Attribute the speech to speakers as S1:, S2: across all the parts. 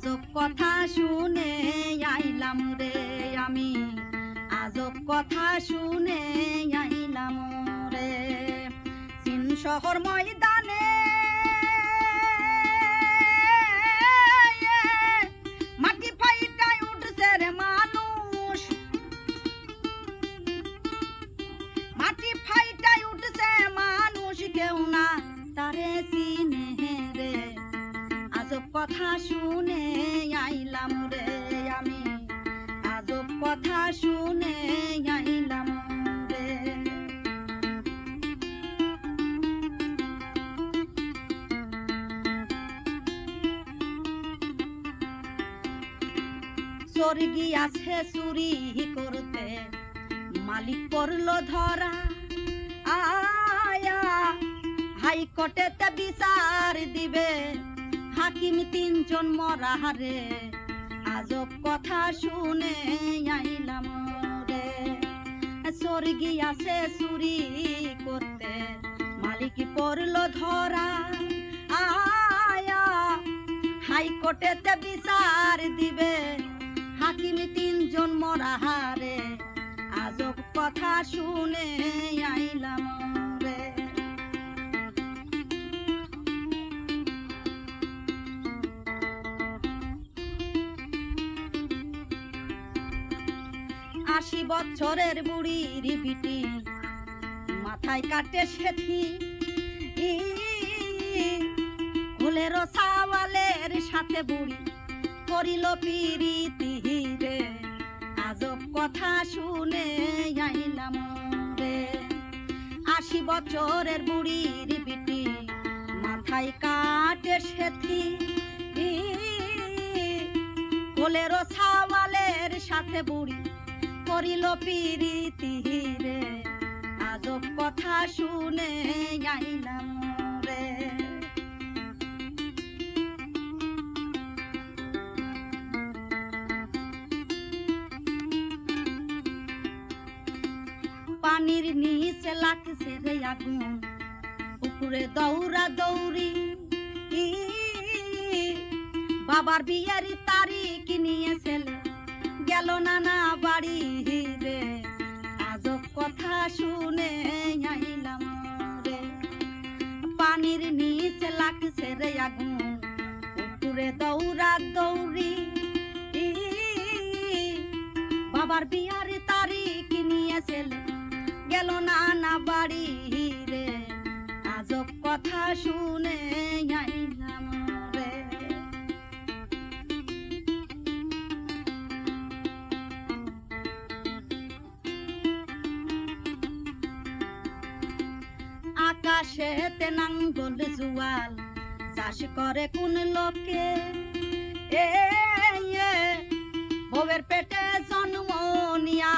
S1: আজব কথা শুনে আইলাম রে আমি, আজব কথা শুনে আইলাম রে। চীন শহর ময়দানে মাটি ফাইটায় উঠছে রে মানুষ, মাটি ফাইটায় উঠছে মানুষ, কেউ না তারে চিনে রে। আজব কথা শুনে আইলাম রে আমি, আজব কথা শুনে আইলাম রে। স্বর্গী আছে চুরি করতে, মালিক পড়লো ধরা, আয়া হাইকোর্টেতে বিচার দিবে, হাকিম তিনজন মরা রে। আজব কথা শুনে আইলাম রে। স্বর্গী আছে চুরি করতে, মালিক পড়লো ধরা, আয়া হাইকোর্টেতে বিচার দিবে, হাকিম তিনজন মরা রে। আজব কথা শুনে আইলাম রে। আশি বছরের বুড়ির বিটি, মাথায় কাটে সেথি, ফুলের সাওয়ালের সাথে বুড়ি করিল পিরিতি রে। আজব কথা শুনে আইলাম রে। ৮০ বছরের বুড়ির বিটি, মাথায় কাটে সেথি, ফুলের সাওয়ালের সাথে বুড়ি করিল পিরিতি রে। আজব কথা শুনে আইলাম রে। পানির নিচে লাগছে রে আগুন, উপরে দৌড়া দৌড়ি, বাবার বিয়ের তারিখ নিয়ে ছেলে গেল নানা বাড়ি রে। আজব কথা শুনে আইলাম রে। পানির নিচে লাগছে রে আগুন, উপরে দৌড়া দৌড়ি, বাবার বিয়ার তারিখ নিয়ে ছেলে গেল নানা বাড়ি রে। আজব কথা শুনে আইলাম রে। আকাশেতে নাঙ্গল জুয়াল, চাষ করে কোন লোকে, বউয়ের পেটে জন্ম নিয়া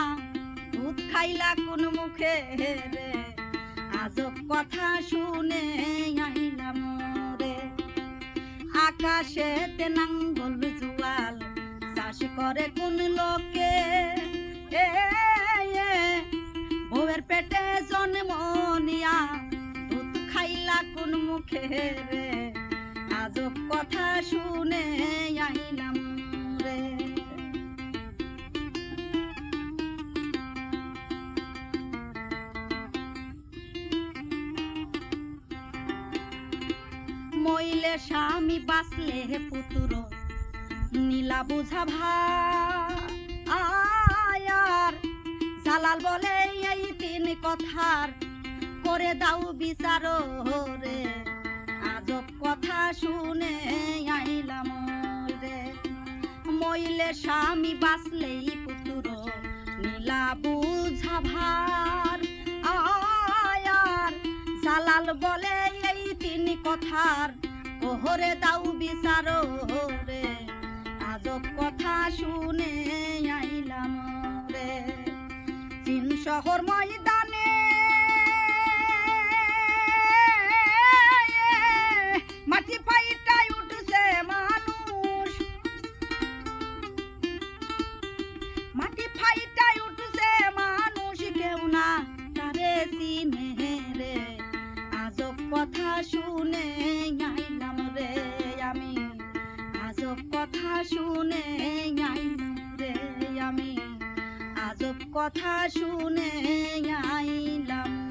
S1: দুধ খাইলা কোন মুখে রে। আজব কথা শুনে আইলাম রে। আকাশেতে নাঙ্গল জুয়াল, চাষ করে কোন লোকে, বউয়ের পেটে জন্ম নিয়া দুধ খাইলা কোন মুখে রে। আজব কথা শুনে আইলাম রে। মইলে স্বামী বাঁচলে পুত্র নীলা বুঝা ভার, জালাল বলে এই তিন কথার করে দাও বিচার রে। আজব কথা শুনে আইলাম রে। মইলে স্বামী বাঁচলেই পুত্র নীলা বুঝা ভার, আয়ার জালাল বলে এই তিন কথার ওহরে দাও বিচার রে। আজব কথা শুনে আইলাম রে। চীন শহর ময়দানে মাটি ফাইটায় উঠছে মানুষ, মাটি ফাইটায় উঠছে মানুষ, কেউ না তারে চিনে রে। আজব কথা শুনে আইলাম রে আমি, আজব কথা শুনে আইলাম রে আমি, আজব কথা শুনে আইলাম।